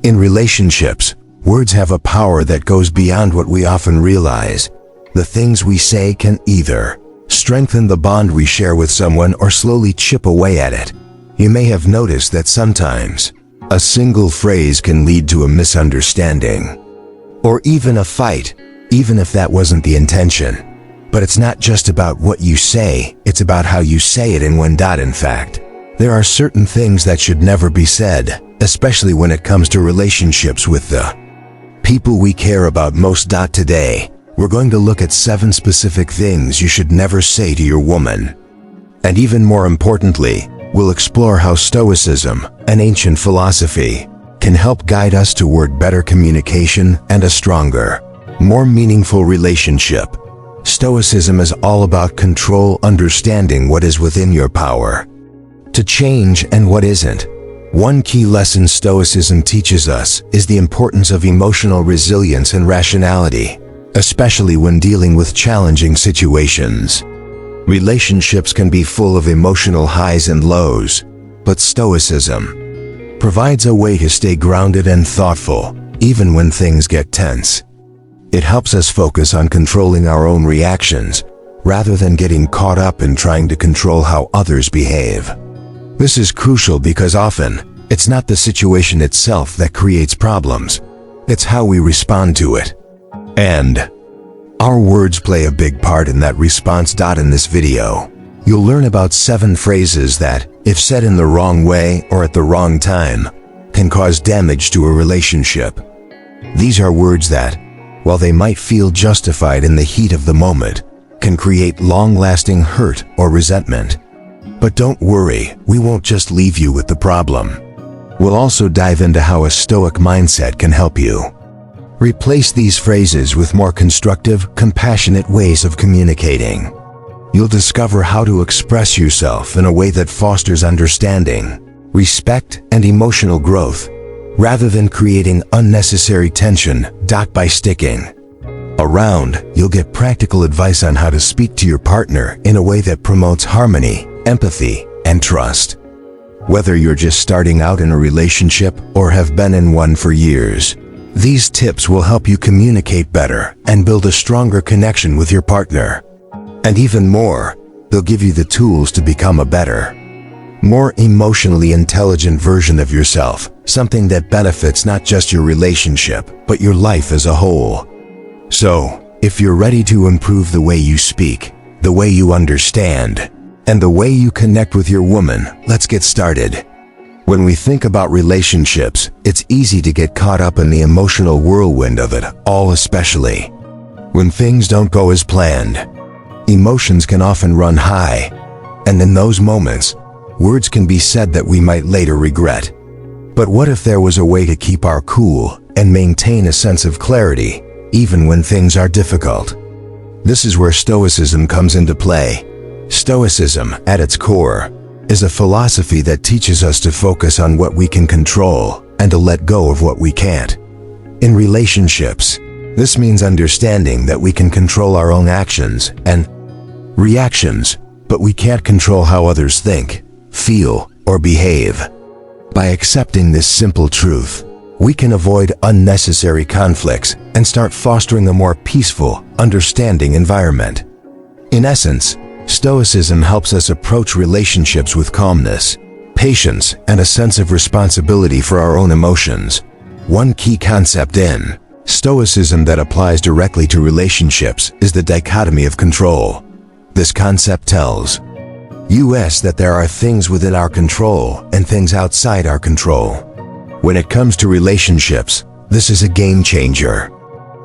In relationships, words have a power that goes beyond what we often realize. The things we say can either strengthen the bond we share with someone or slowly chip away at it. You may have noticed that sometimes a single phrase can lead to a misunderstanding or even a fight, even if that wasn't the intention. But it's not just about what you say, it's about how you say it and when. In fact, there are certain things that should never be said, especially when it comes to relationships with the people we care about most. Today, we're going to look at 7 specific things you should never say to your woman. And even more importantly, we'll explore how Stoicism, an ancient philosophy, can help guide us toward better communication and a stronger, more meaningful relationship. Stoicism is all about control, understanding what is within your power to change and what isn't. One key lesson Stoicism teaches us is the importance of emotional resilience and rationality, especially when dealing with challenging situations. Relationships can be full of emotional highs and lows, but Stoicism provides a way to stay grounded and thoughtful, even when things get tense. It helps us focus on controlling our own reactions, rather than getting caught up in trying to control how others behave. This is crucial because often, it's not the situation itself that creates problems, it's how we respond to it. And our words play a big part in that response. In this video, you'll learn about 7 phrases that, if said in the wrong way or at the wrong time, can cause damage to a relationship. These are words that, while they might feel justified in the heat of the moment, can create long-lasting hurt or resentment. But don't worry, we won't just leave you with the problem. We'll also dive into how a Stoic mindset can help you replace these phrases with more constructive, compassionate ways of communicating. You'll discover how to express yourself in a way that fosters understanding, respect, and emotional growth, rather than creating unnecessary tension. By sticking around, you'll get practical advice on how to speak to your partner in a way that promotes harmony, empathy, and trust. Whether you're just starting out in a relationship or have been in one for years, these tips will help you communicate better and build a stronger connection with your partner. And even more, they'll give you the tools to become a better, more emotionally intelligent version of yourself, something that benefits not just your relationship, but your life as a whole. So, if you're ready to improve the way you speak, the way you understand, and the way you connect with your woman, let's get started. When we think about relationships, it's easy to get caught up in the emotional whirlwind of it all, especially when things don't go as planned. Emotions can often run high, and in those moments, words can be said that we might later regret. But what if there was a way to keep our cool and maintain a sense of clarity, even when things are difficult? This is where Stoicism comes into play. Stoicism, at its core, is a philosophy that teaches us to focus on what we can control and to let go of what we can't. In relationships, this means understanding that we can control our own actions and reactions, but we can't control how others think, feel, or behave. By accepting this simple truth, we can avoid unnecessary conflicts and start fostering a more peaceful, understanding environment. In essence, Stoicism helps us approach relationships with calmness, patience, and a sense of responsibility for our own emotions. One key concept in Stoicism that applies directly to relationships is the dichotomy of control. This concept tells us that there are things within our control and things outside our control. When it comes to relationships, this is a game changer.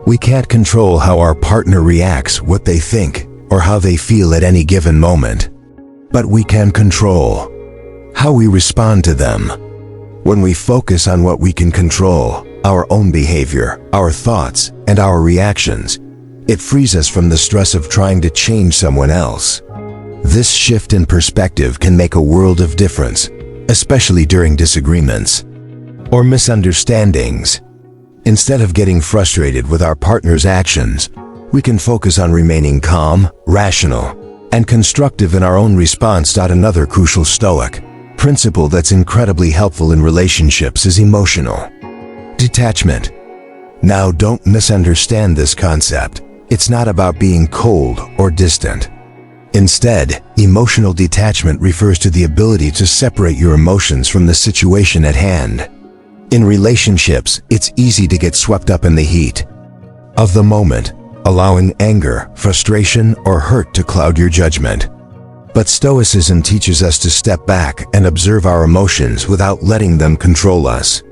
We can't control how our partner reacts, what they think, or how they feel at any given moment. But we can control how we respond to them. When we focus on what we can control, our own behavior, our thoughts, and our reactions, it frees us from the stress of trying to change someone else. This shift in perspective can make a world of difference, especially during disagreements or misunderstandings. Instead of getting frustrated with our partner's actions, we can focus on remaining calm, rational, and constructive in our own response. Another crucial Stoic principle that's incredibly helpful in relationships is emotional Detachment. Now, don't misunderstand this concept. It's not about being cold or distant. Instead, emotional detachment refers to the ability to separate your emotions from the situation at hand. In relationships, it's easy to get swept up in the heat of the moment, allowing anger, frustration, or hurt to cloud your judgment. But Stoicism teaches us to step back and observe our emotions without letting them control us.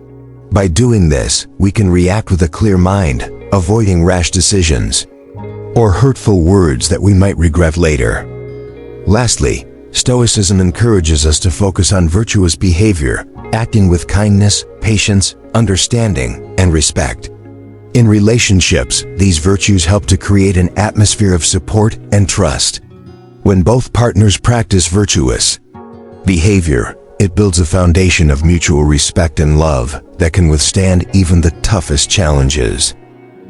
By doing this, we can react with a clear mind, avoiding rash decisions or hurtful words that we might regret later. Lastly, Stoicism encourages us to focus on virtuous behavior, acting with kindness, patience, understanding, and respect. In relationships, these virtues help to create an atmosphere of support and trust. When both partners practice virtuous behavior, it builds a foundation of mutual respect and love that can withstand even the toughest challenges.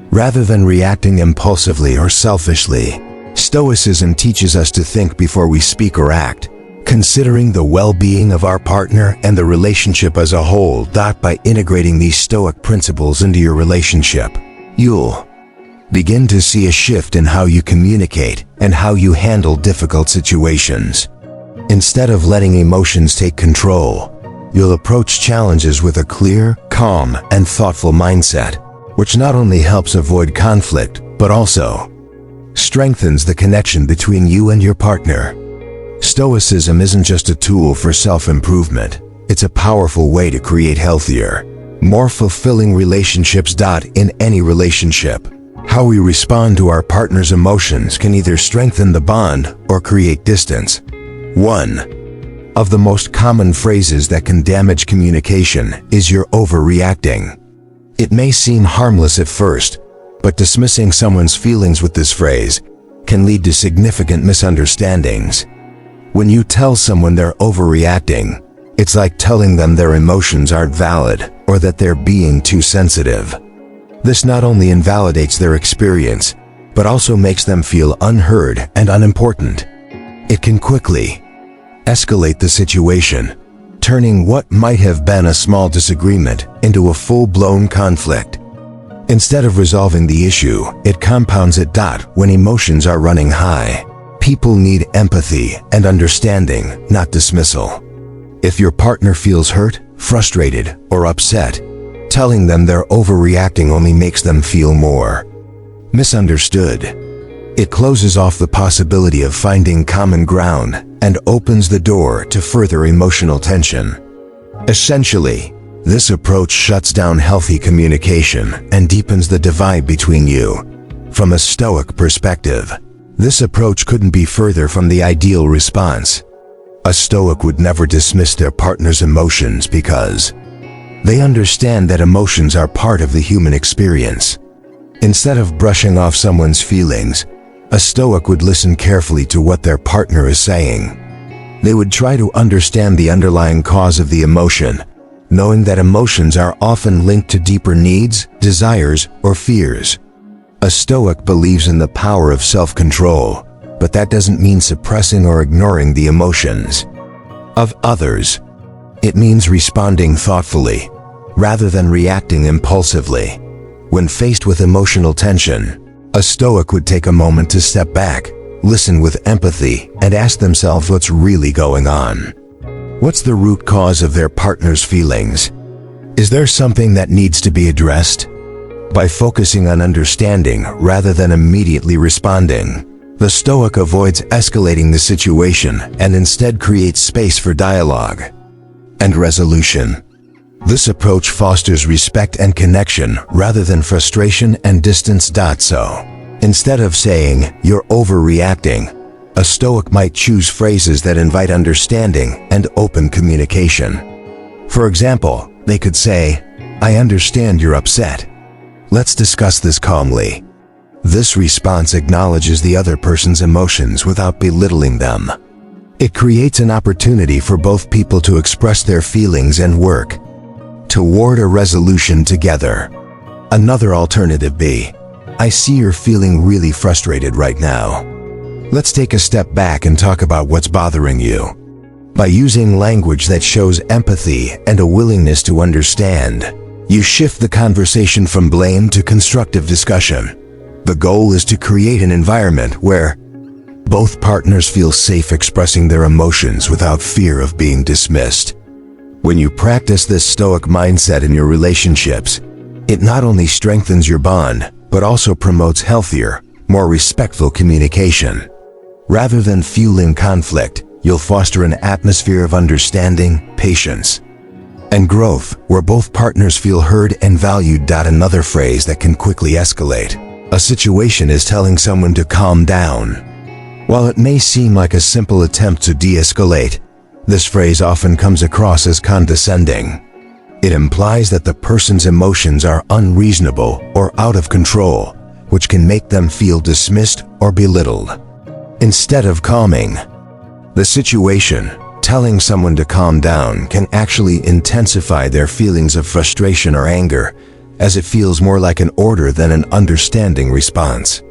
Rather than reacting impulsively or selfishly, Stoicism teaches us to think before we speak or act, considering the well-being of our partner and the relationship as a whole. By integrating these Stoic principles into your relationship, you'll begin to see a shift in how you communicate and how you handle difficult situations. Instead of letting emotions take control, you'll approach challenges with a clear, calm, and thoughtful mindset, which not only helps avoid conflict, but also strengthens the connection between you and your partner. Stoicism isn't just a tool for self-improvement, it's a powerful way to create healthier, more fulfilling relationships. In any relationship, how we respond to our partner's emotions can either strengthen the bond or create distance. One of the most common phrases that can damage communication is "you're overreacting." It may seem harmless at first, but dismissing someone's feelings with this phrase can lead to significant misunderstandings. When you tell someone they're overreacting, it's like telling them their emotions aren't valid or that they're being too sensitive. This not only invalidates their experience, but also makes them feel unheard and unimportant. It can quickly escalate the situation, turning what might have been a small disagreement into a full-blown conflict. Instead of resolving the issue, it compounds it. When emotions are running high, people need empathy and understanding, not dismissal. If your partner feels hurt, frustrated, or upset, telling them they're overreacting only makes them feel more misunderstood. It closes off the possibility of finding common ground and opens the door to further emotional tension. Essentially, this approach shuts down healthy communication and deepens the divide between you. From a Stoic perspective, this approach couldn't be further from the ideal response. A Stoic would never dismiss their partner's emotions because they understand that emotions are part of the human experience. Instead of brushing off someone's feelings, a Stoic would listen carefully to what their partner is saying. They would try to understand the underlying cause of the emotion, knowing that emotions are often linked to deeper needs, desires, or fears. A Stoic believes in the power of self-control, but that doesn't mean suppressing or ignoring the emotions of others. It means responding thoughtfully, rather than reacting impulsively. When faced with emotional tension, a Stoic would take a moment to step back, listen with empathy, and ask themselves what's really going on. What's the root cause of their partner's feelings? Is there something that needs to be addressed? By focusing on understanding rather than immediately responding, the Stoic avoids escalating the situation and instead creates space for dialogue and resolution. This approach fosters respect and connection rather than frustration and distance. So, instead of saying, "you're overreacting," a Stoic might choose phrases that invite understanding and open communication. For example, they could say, "I understand you're upset. Let's discuss this calmly." This response acknowledges the other person's emotions without belittling them. It creates an opportunity for both people to express their feelings and work toward a resolution together. Another alternative be, "I see you're feeling really frustrated right now. Let's take a step back and talk about what's bothering you." By using language that shows empathy and a willingness to understand, You shift the conversation from blame to constructive discussion. The goal is to create an environment where both partners feel safe expressing their emotions without fear of being dismissed. When you practice this Stoic mindset in your relationships, it not only strengthens your bond, but also promotes healthier, more respectful communication. Rather than fueling conflict, you'll foster an atmosphere of understanding, patience, and growth where both partners feel heard and valued. Another phrase that can quickly escalate a situation is telling someone to calm down. While it may seem like a simple attempt to de-escalate, this phrase often comes across as condescending. It implies that the person's emotions are unreasonable or out of control, which can make them feel dismissed or belittled. Instead of calming the situation, telling someone to calm down can actually intensify their feelings of frustration or anger, as it feels more like an order than an understanding response.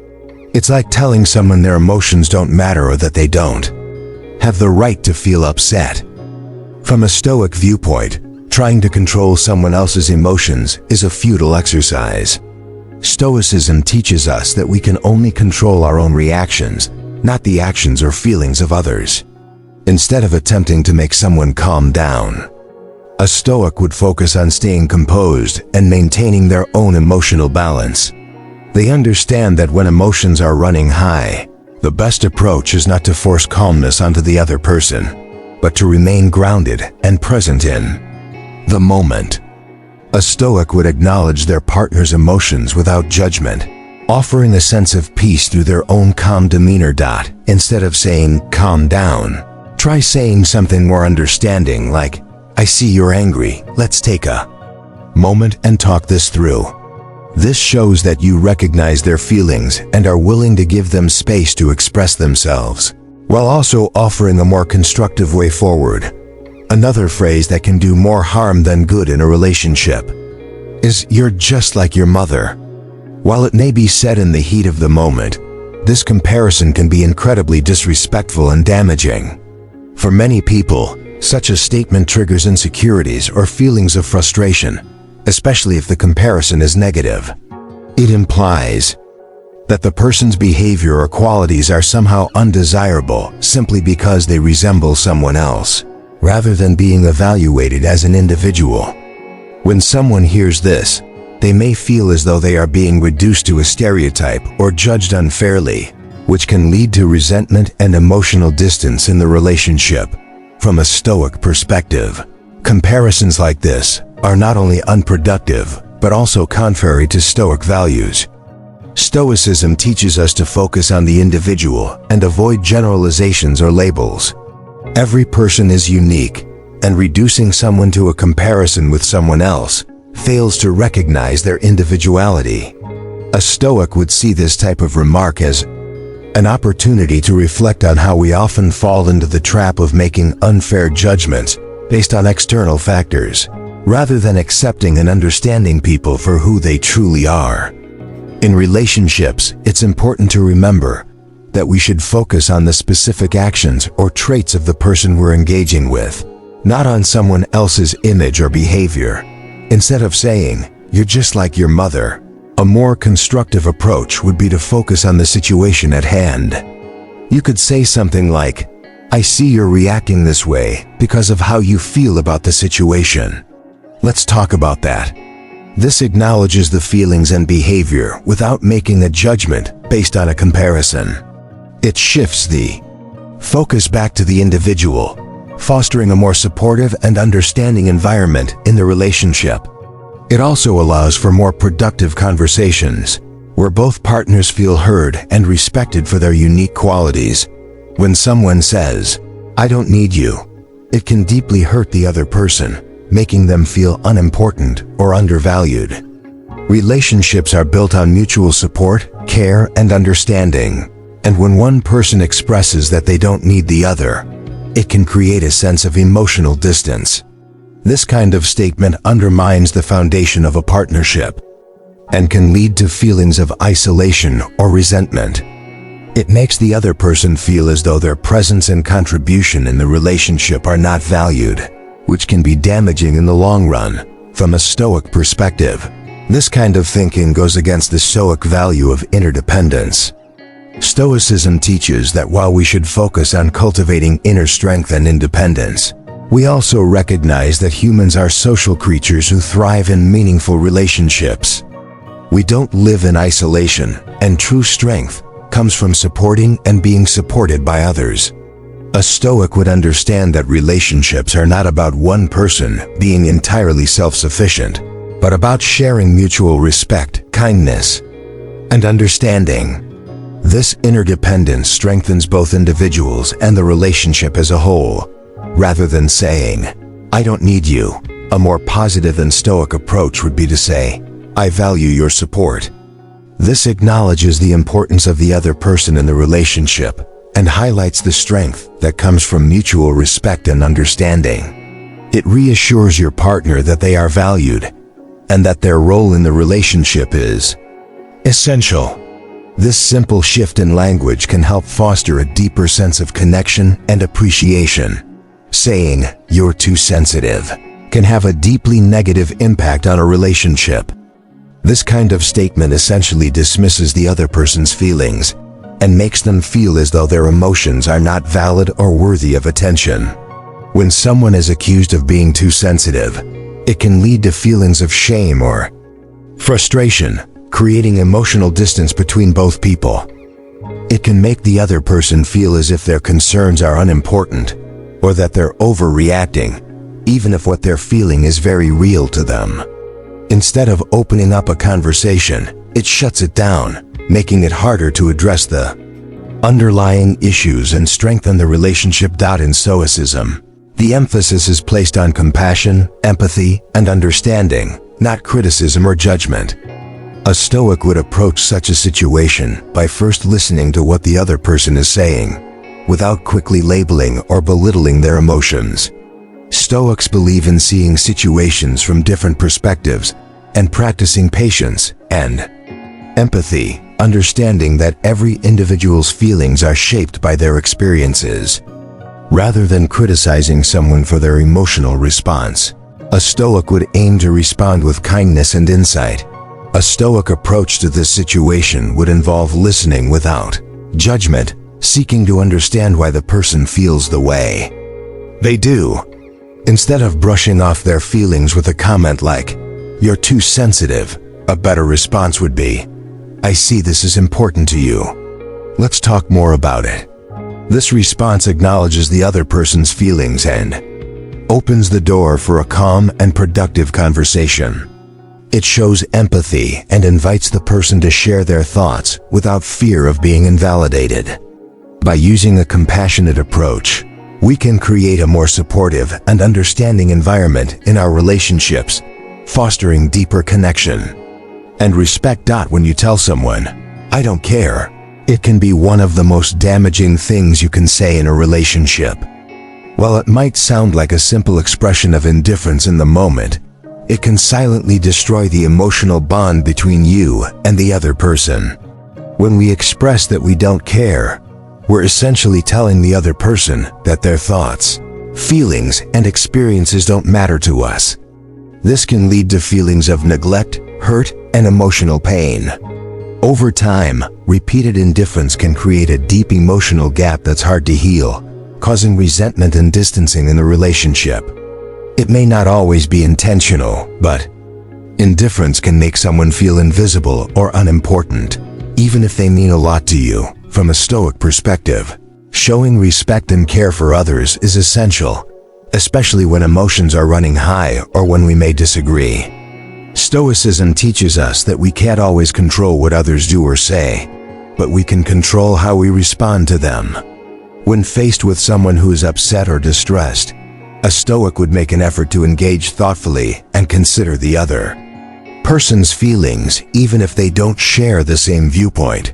It's like telling someone their emotions don't matter or that they don't have the right to feel upset. From a Stoic viewpoint, trying to control someone else's emotions is a futile exercise. Stoicism teaches us that we can only control our own reactions, not the actions or feelings of others. Instead of attempting to make someone calm down, a Stoic would focus on staying composed and maintaining their own emotional balance. They understand that when emotions are running high, the best approach is not to force calmness onto the other person, but to remain grounded and present in the moment. A Stoic would acknowledge their partner's emotions without judgment, offering a sense of peace through their own calm demeanor. Instead of saying, "calm down," try saying something more understanding like, "I see you're angry, let's take a moment and talk this through." This shows that you recognize their feelings and are willing to give them space to express themselves, while also offering a more constructive way forward. Another phrase that can do more harm than good in a relationship is, "You're just like your mother." While it may be said in the heat of the moment, this comparison can be incredibly disrespectful and damaging. For many people, such a statement triggers insecurities or feelings of frustration, especially if the comparison is negative. It implies that the person's behavior or qualities are somehow undesirable simply because they resemble someone else, rather than being evaluated as an individual. When someone hears this, they may feel as though they are being reduced to a stereotype or judged unfairly, which can lead to resentment and emotional distance in the relationship. From a Stoic perspective, comparisons like this are not only unproductive, but also contrary to Stoic values. Stoicism teaches us to focus on the individual and avoid generalizations or labels. Every person is unique, and reducing someone to a comparison with someone else fails to recognize their individuality. A Stoic would see this type of remark as an opportunity to reflect on how we often fall into the trap of making unfair judgments based on external factors, rather than accepting and understanding people for who they truly are. In relationships, it's important to remember that we should focus on the specific actions or traits of the person we're engaging with, not on someone else's image or behavior. Instead of saying, "You're just like your mother," a more constructive approach would be to focus on the situation at hand. You could say something like, "I see you're reacting this way because of how you feel about the situation. Let's talk about that." This acknowledges the feelings and behavior without making a judgment based on a comparison. It shifts the focus back to the individual, fostering a more supportive and understanding environment in the relationship. It also allows for more productive conversations, where both partners feel heard and respected for their unique qualities. When someone says, "I don't need you," it can deeply hurt the other person, making them feel unimportant or undervalued. Relationships are built on mutual support, care, and understanding, and when one person expresses that they don't need the other, it can create a sense of emotional distance. This kind of statement undermines the foundation of a partnership and can lead to feelings of isolation or resentment. It makes the other person feel as though their presence and contribution in the relationship are not valued, which can be damaging in the long run. From a Stoic perspective, this kind of thinking goes against the Stoic value of interdependence. Stoicism teaches that while we should focus on cultivating inner strength and independence, we also recognize that humans are social creatures who thrive in meaningful relationships. We don't live in isolation, and true strength comes from supporting and being supported by others. A Stoic would understand that relationships are not about one person being entirely self-sufficient, but about sharing mutual respect, kindness, and understanding. This interdependence strengthens both individuals and the relationship as a whole. Rather than saying, "I don't need you," a more positive and Stoic approach would be to say, "I value your support." This acknowledges the importance of the other person in the relationship and highlights the strength that comes from mutual respect and understanding. It reassures your partner that they are valued and that their role in the relationship is essential. This simple shift in language can help foster a deeper sense of connection and appreciation. Saying, "You're too sensitive," can have a deeply negative impact on a relationship. This kind of statement essentially dismisses the other person's feelings and makes them feel as though their emotions are not valid or worthy of attention. When someone is accused of being too sensitive, it can lead to feelings of shame or frustration, creating emotional distance between both people. It can make the other person feel as if their concerns are unimportant or that they're overreacting, even if what they're feeling is very real to them. Instead of opening up a conversation, it shuts it down, making it harder to address the underlying issues and strengthen the relationship. In Stoicism, the emphasis is placed on compassion, empathy, and understanding, not criticism or judgment. A Stoic would approach such a situation by first listening to what the other person is saying, without quickly labeling or belittling their emotions. Stoics believe in seeing situations from different perspectives and practicing patience and empathy, understanding that every individual's feelings are shaped by their experiences. Rather than criticizing someone for their emotional response, a Stoic would aim to respond with kindness and insight. A Stoic approach to this situation would involve listening without judgment, seeking to understand why the person feels the way they do. Instead of brushing off their feelings with a comment like, "You're too sensitive," a better response would be, "I see this is important to you. Let's talk more about it." This response acknowledges the other person's feelings and opens the door for a calm and productive conversation. It shows empathy and invites the person to share their thoughts without fear of being invalidated. By using a compassionate approach, we can create a more supportive and understanding environment in our relationships, fostering deeper connection and respect. When you tell someone, "I don't care," it can be one of the most damaging things you can say in a relationship. While it might sound like a simple expression of indifference in the moment, it can silently destroy the emotional bond between you and the other person. When we express that we don't care, we're essentially telling the other person that their thoughts, feelings, and experiences don't matter to us. This can lead to feelings of neglect, hurt, and emotional pain. Over time, repeated indifference can create a deep emotional gap that's hard to heal, causing resentment and distancing in the relationship. It may not always be intentional, but indifference can make someone feel invisible or unimportant, even if they mean a lot to you. From a Stoic perspective, showing respect and care for others is essential, especially when emotions are running high or when we may disagree. Stoicism teaches us that we can't always control what others do or say, but we can control how we respond to them. When faced with someone who is upset or distressed, a Stoic would make an effort to engage thoughtfully and consider the other person's feelings, even if they don't share the same viewpoint.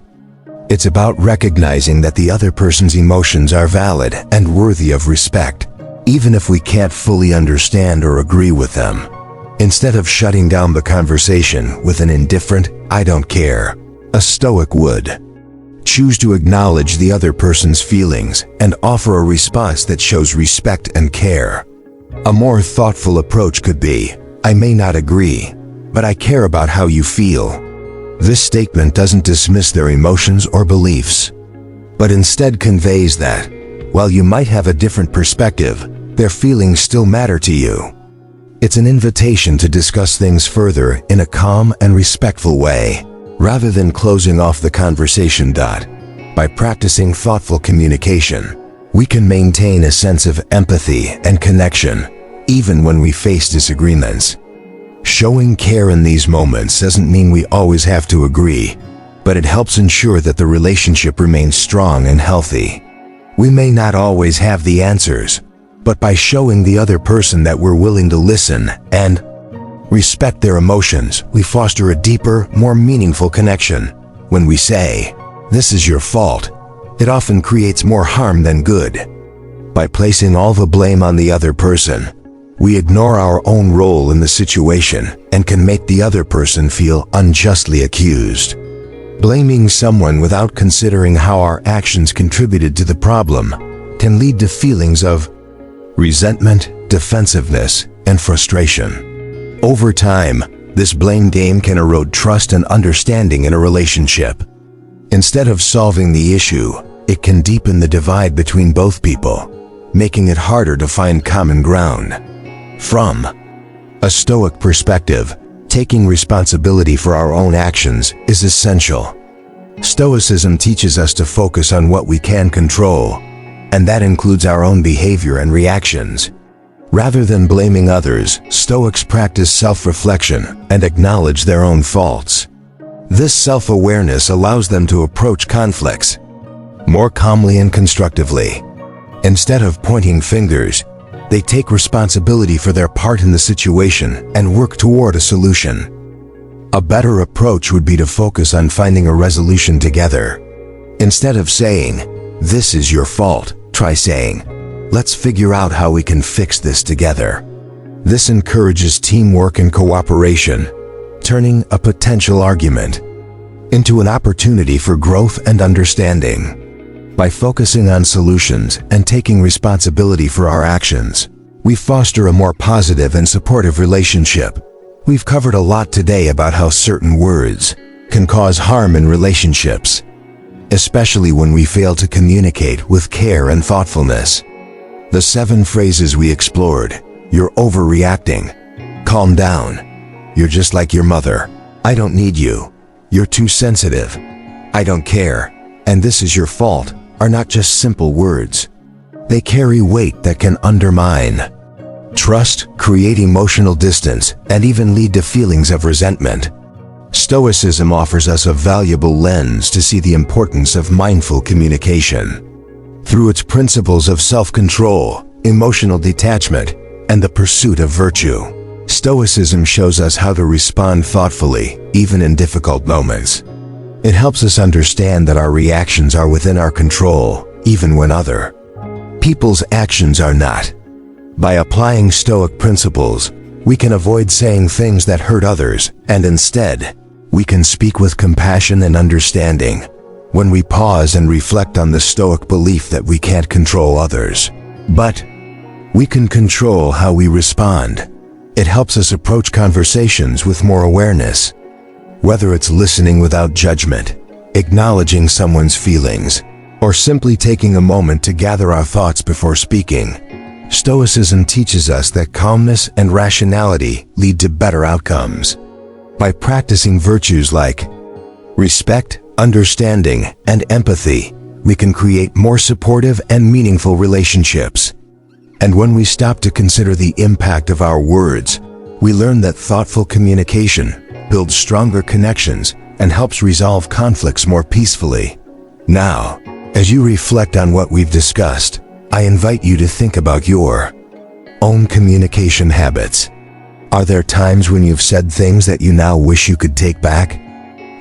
It's about recognizing that the other person's emotions are valid and worthy of respect, even if we can't fully understand or agree with them. Instead of shutting down the conversation with an indifferent, "I don't care," a Stoic would choose to acknowledge the other person's feelings and offer a response that shows respect and care. A more thoughtful approach could be, I may not agree, but I care about how you feel. This statement doesn't dismiss their emotions or beliefs, but instead conveys that, while you might have a different perspective, their feelings still matter to you. It's an invitation to discuss things further in a calm and respectful way, rather than closing off the conversation. By practicing thoughtful communication, we can maintain a sense of empathy and connection, even when we face disagreements. Showing care in these moments doesn't mean we always have to agree, but it helps ensure that the relationship remains strong and healthy. We may not always have the answers, but by showing the other person that we're willing to listen and respect their emotions, we foster a deeper, more meaningful connection. When we say, "This is your fault," it often creates more harm than good. By placing all the blame on the other person, we ignore our own role in the situation and can make the other person feel unjustly accused. Blaming someone without considering how our actions contributed to the problem can lead to feelings of resentment, defensiveness, and frustration. Over time, this blame game can erode trust and understanding in a relationship. Instead of solving the issue, it can deepen the divide between both people, making it harder to find common ground. From a Stoic perspective, taking responsibility for our own actions is essential. Stoicism teaches us to focus on what we can control, and that includes our own behavior and reactions. Rather than blaming others, Stoics practice self-reflection and acknowledge their own faults. This self-awareness allows them to approach conflicts more calmly and constructively. Instead of pointing fingers, they take responsibility for their part in the situation and work toward a solution. A better approach would be to focus on finding a resolution together. Instead of saying, "This is your fault," try saying, "Let's figure out how we can fix this together." This encourages teamwork and cooperation, turning a potential argument into an opportunity for growth and understanding. By focusing on solutions and taking responsibility for our actions, we foster a more positive and supportive relationship. We've covered a lot today about how certain words can cause harm in relationships, especially when we fail to communicate with care and thoughtfulness. The 7 phrases we explored: "You're overreacting," "Calm down," "You're just like your mother," "I don't need you," "You're too sensitive," "I don't care," and "This is your fault," are not just simple words. They carry weight that can undermine trust, create emotional distance, and even lead to feelings of resentment. Stoicism offers us a valuable lens to see the importance of mindful communication. Through its principles of self-control, emotional detachment, and the pursuit of virtue, Stoicism shows us how to respond thoughtfully, even in difficult moments. It helps us understand that our reactions are within our control, even when other people's actions are not. By applying Stoic principles, we can avoid saying things that hurt others, and instead, we can speak with compassion and understanding. When we pause and reflect on the Stoic belief that we can't control others, but we can control how we respond, it helps us approach conversations with more awareness. Whether it's listening without judgment, acknowledging someone's feelings, or simply taking a moment to gather our thoughts before speaking, Stoicism teaches us that calmness and rationality lead to better outcomes. By practicing virtues like respect, understanding, and empathy, we can create more supportive and meaningful relationships. And when we stop to consider the impact of our words, we learn that thoughtful communication builds stronger connections and helps resolve conflicts more peacefully. Now, as you reflect on what we've discussed, I invite you to think about your own communication habits. Are there times when you've said things that you now wish you could take back?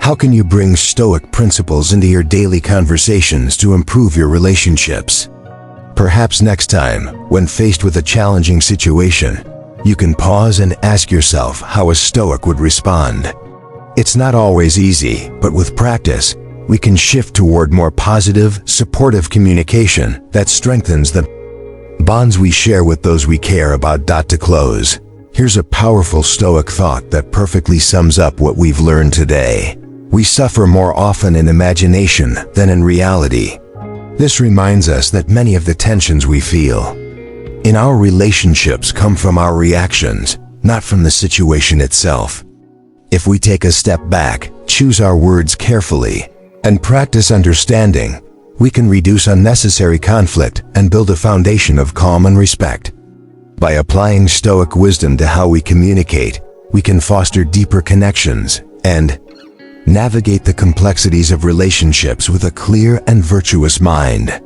How can you bring Stoic principles into your daily conversations to improve your relationships? Perhaps next time, when faced with a challenging situation, you can pause and ask yourself how a Stoic would respond. It's not always easy, but with practice, we can shift toward more positive, supportive communication that strengthens the bonds we share with those we care about. To close, Here's a powerful Stoic thought that perfectly sums up what we've learned today. We suffer more often in imagination than in reality. This reminds us that many of the tensions we feel in our relationships come from our reactions, not from the situation itself. If we take a step back, choose our words carefully, and practice understanding, we can reduce unnecessary conflict and build a foundation of calm and respect. By applying Stoic wisdom to how we communicate, we can foster deeper connections and navigate the complexities of relationships with a clear and virtuous mind.